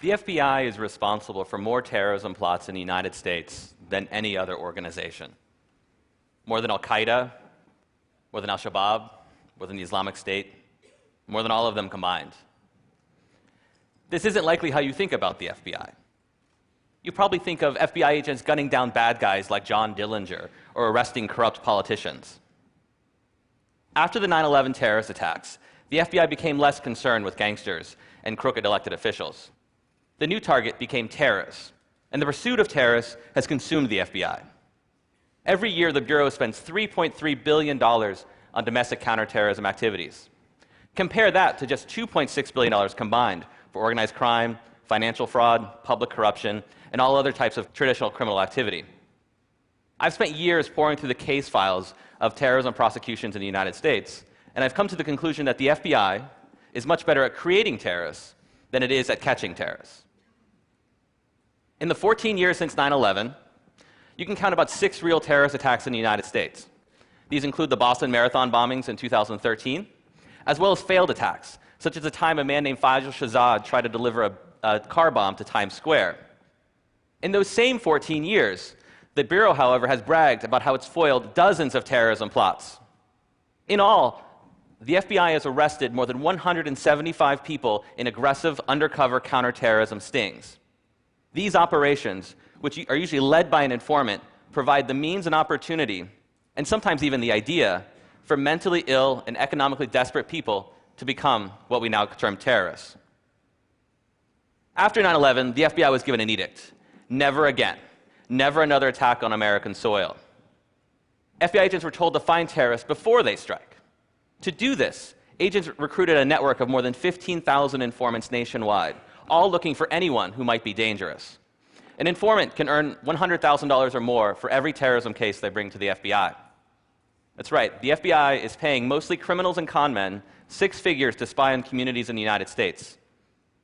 The FBI is responsible for more terrorism plots in the United States than any other organization. More than Al-Qaeda, more than Al-Shabaab, more than the Islamic State, more than all of them combined. This isn't likely how you think about the FBI. You probably think of FBI agents gunning down bad guys like John Dillinger or arresting corrupt politicians. After the 9/11 terrorist attacks, the FBI became less concerned with gangsters and crooked elected officials. The new target became terrorists, and the pursuit of terrorists has consumed the FBI. Every year, the Bureau spends $3.3 billion on domestic counterterrorism activities. Compare that to just $2.6 billion combined for organized crime, financial fraud, public corruption, and all other types of traditional criminal activity. I've spent years poring through the case files of terrorism prosecutions in the United States, and I've come to the conclusion that the FBI is much better at creating terrorists than it is at catching terrorists. In the 14 years since 9/11, you can count about 6 real terrorist attacks in the United States. These include the Boston Marathon bombings in 2013, as well as failed attacks, such as the time a man named Faisal Shahzad tried to deliver a car bomb to Times Square. In those same 14 years, the Bureau, however, has bragged about how it's foiled dozens of terrorism plots. In all, the FBI has arrested more than 175 people in aggressive undercover counterterrorism stings. These operations, which are usually led by an informant, provide the means and opportunity, and sometimes even the idea, for mentally ill and economically desperate people to become what we now term terrorists. After 9/11, the FBI was given an edict: never again. Never another attack on American soil. FBI agents were told to find terrorists before they strike. To do this, agents recruited a network of more than 15,000 informants nationwide, all looking for anyone who might be dangerous. An informant can earn $100,000 or more for every terrorism case they bring to the FBI. That's right, the FBI is paying mostly criminals and con men 6 figures to spy on communities in the United States,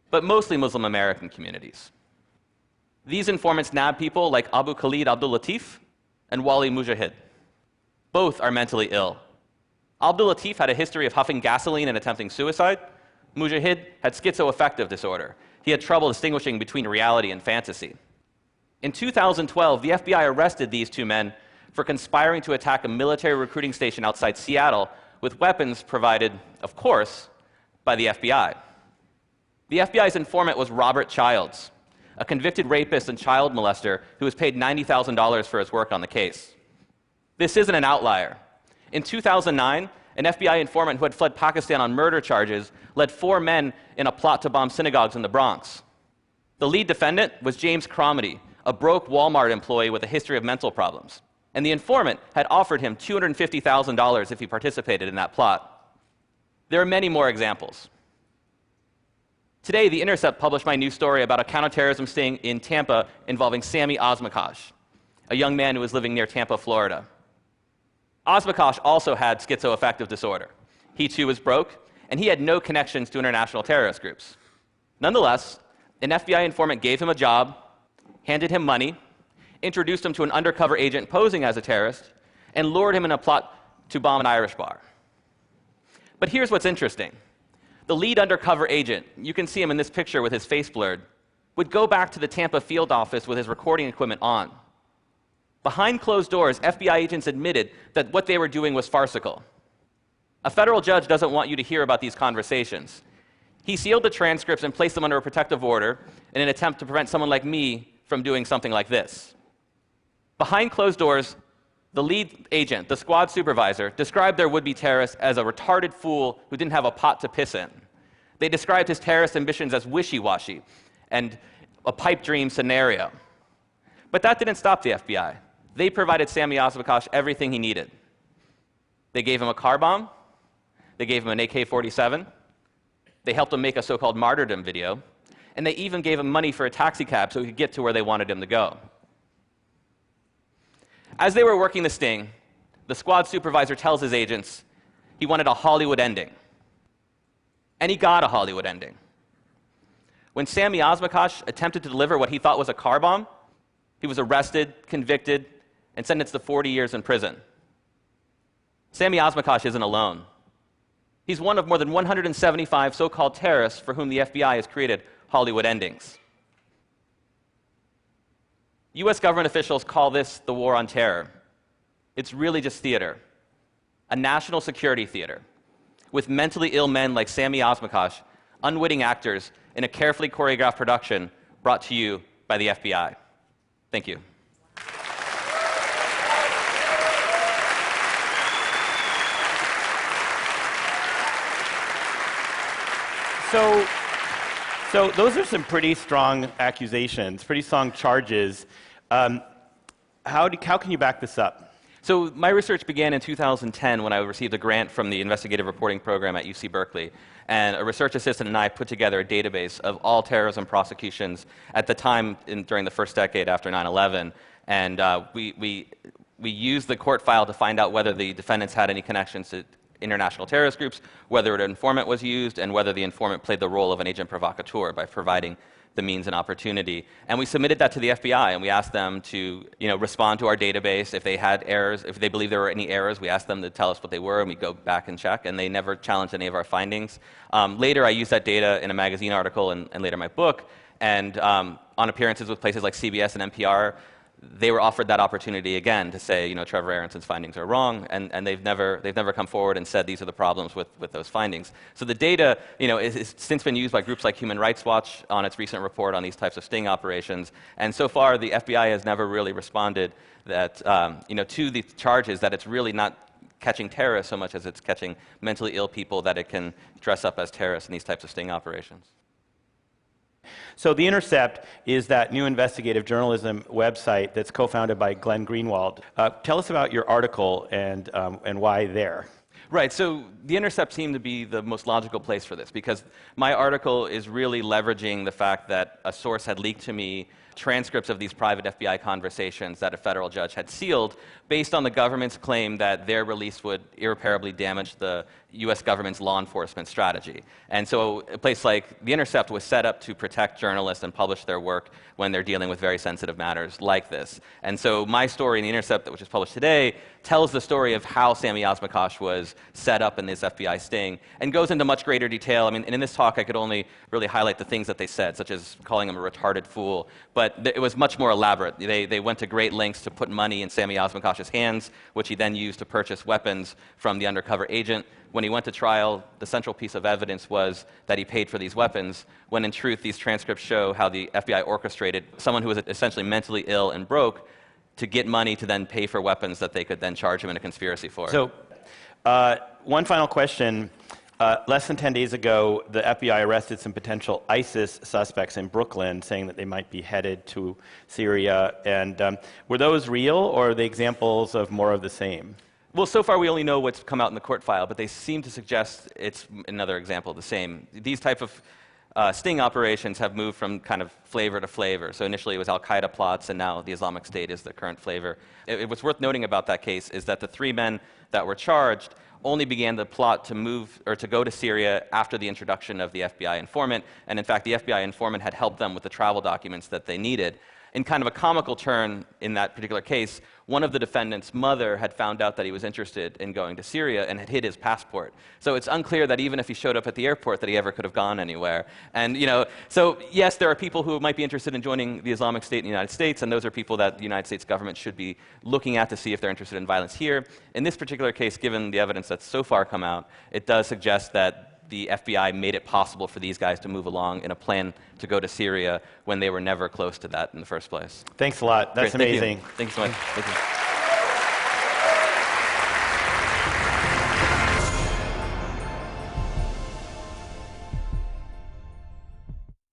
but mostly Muslim American communities. These informants nab people like Abu Khalid Abdul Latif and Wali Mujahid. Both are mentally ill. Abdul Latif had a history of huffing gasoline and attempting suicide. Mujahid had schizoaffective disorder. He had trouble distinguishing between reality and fantasy. In 2012, the FBI arrested these 2 men for conspiring to attack a military recruiting station outside Seattle with weapons provided, of course, by the FBI. The FBI's informant was Robert Childs, a convicted rapist and child molester who was paid $90,000 for his work on the case. This isn't an outlier. In 2009, an FBI informant who had fled Pakistan on murder charges led 4 men in a plot to bomb synagogues in the Bronx. The lead defendant was James Cromedy, a broke Walmart employee with a history of mental problems, and the informant had offered him $250,000 if he participated in that plot. There are many more examples. Today, The Intercept published my new story about a counterterrorism sting in Tampa involving Sami Osmakash, a young man who was living near Tampa, Florida. Osmakash also had schizoaffective disorder. He too was broke, and he had no connections to international terrorist groups. Nonetheless, an FBI informant gave him a job, handed him money, introduced him to an undercover agent posing as a terrorist, and lured him in a plot to bomb an Irish bar. But here's what's interesting. The lead undercover agent, you can see him in this picture with his face blurred, would go back to the Tampa field office with his recording equipment on. Behind closed doors, FBI agents admitted that what they were doing was farcical. A federal judge doesn't want you to hear about these conversations. He sealed the transcripts and placed them under a protective order in an attempt to prevent someone like me from doing something like this. Behind closed doors, the lead agent, the squad supervisor, described their would-be terrorist as a retarded fool who didn't have a pot to piss in. They described his terrorist ambitions as wishy-washy and a pipe dream scenario. But that didn't stop the FBI. They provided Sami Osmakash everything he needed. They gave him a car bomb. They gave him an AK-47. They helped him make a so-called martyrdom video. And they even gave him money for a taxi cab so he could get to where they wanted him to go. As they were working the sting, the squad supervisor tells his agents he wanted a Hollywood ending. And he got a Hollywood ending. When Sami Osmakash attempted to deliver what he thought was a car bomb, he was arrested, convicted, and sentenced to 40 years in prison. Sami Osmakash isn't alone. He's one of more than 175 so-called terrorists for whom the FBI has created Hollywood endings. US government officials call this the war on terror. It's really just theater, a national security theater, with mentally ill men like Sami Osmakash, unwitting actors in a carefully choreographed production brought to you by the FBI. Thank you. So those are some pretty strong accusations, pretty strong charges. How can you back this up? So my research began in 2010 when I received a grant from the investigative reporting program at UC Berkeley. And a research assistant and I put together a database of all terrorism prosecutions at the time during the first decade after 9/11. And we used the court file to find out whether the defendants had any connections to international terrorist groups, whether an informant was used, and whether the informant played the role of an agent provocateur by providing the means and opportunity. And we submitted that to the FBI, and we asked them to respond to our database. If they had errors, if they believed there were any errors, we asked them to tell us what they were, and we go back and check, and they never challenged any of our findings. Later, I used that data in a magazine article and later my book, and on appearances with places like CBS and NPR, they were offered that opportunity again to say, Trevor Aronson's findings are wrong, and they've never come forward and said these are the problems with those findings. So the data, is since been used by groups like Human Rights Watch on its recent report on these types of sting operations, and so far the FBI has never really responded that, to the charges that it's really not catching terrorists so much as it's catching mentally ill people that it can dress up as terrorists in these types of sting operations. So The Intercept is that new investigative journalism website that's co-founded by Glenn Greenwald. Tell us about your article and why there. Right, so The Intercept seemed to be the most logical place for this because my article is really leveraging the fact that a source had leaked to me transcripts of these private FBI conversations that a federal judge had sealed based on the government's claim that their release would irreparably damage the US government's law enforcement strategy. And so a place like The Intercept was set up to protect journalists and publish their work when they're dealing with very sensitive matters like this. And so my story in The Intercept, which is published today, tells the story of how Sami Osmakash was set up in this FBI sting and goes into much greater detail. And in this talk, I could only really highlight the things that they said, such as calling him a retarded fool. But it was much more elaborate. They went to great lengths to put money in Sami Osmakash's hands, which he then used to purchase weapons from the undercover agent. When he went to trial, the central piece of evidence was that he paid for these weapons, when in truth, these transcripts show how the FBI orchestrated someone who was essentially mentally ill and broke to get money to then pay for weapons that they could then charge him in a conspiracy for. So, one final question. Less than 10 days ago, the FBI arrested some potential ISIS suspects in Brooklyn, saying that they might be headed to Syria. And were those real, or are they examples of more of the same? Well, so far we only know what's come out in the court file, but they seem to suggest it's another example of the same. These type of sting operations have moved from kind of flavor to flavor. So initially it was Al-Qaeda plots, and now the Islamic State is the current flavor. What's worth noting about that case is that the 3 men that were charged only began the plot to move or to go to Syria after the introduction of the FBI informant, and in fact the FBI informant had helped them with the travel documents that they needed. In kind of a comical turn in that particular case, one of the defendant's mother had found out that he was interested in going to Syria and had hid his passport. So it's unclear that even if he showed up at the airport that he ever could have gone anywhere. And so yes, there are people who might be interested in joining the Islamic State in the United States, and those are people that the United States government should be looking at to see if they're interested in violence here. In this particular case, given the evidence that's so far come out, it does suggest that the FBI made it possible for these guys to move along in a plan to go to Syria when they were never close to that in the first place. Thanks a lot. That's Great. amazing. Thank you so much. Thank you.